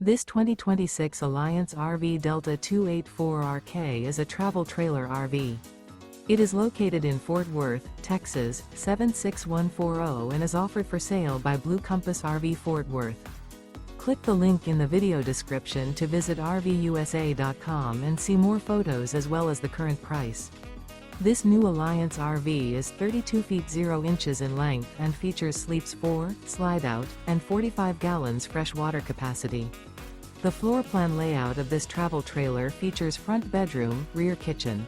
This 2026 Alliance RV Delta 284RK is a travel trailer RV. It is located in Fort Worth, Texas, 76140 and is offered for sale by Blue Compass RV Fort Worth. Click the link in the video description to visit RVUSA.com and see more photos as well as the current price. This new Alliance RV is 32 feet 0 inches in length and features sleeps 4, slide-out, and 45 gallons fresh water capacity. The floor plan layout of this travel trailer features front bedroom, rear kitchen.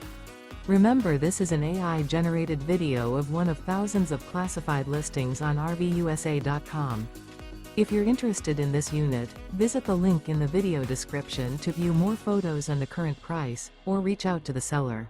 Remember, this is an AI-generated video of one of thousands of classified listings on RVUSA.com. If you're interested in this unit, visit the link in the video description to view more photos and the current price, or reach out to the seller.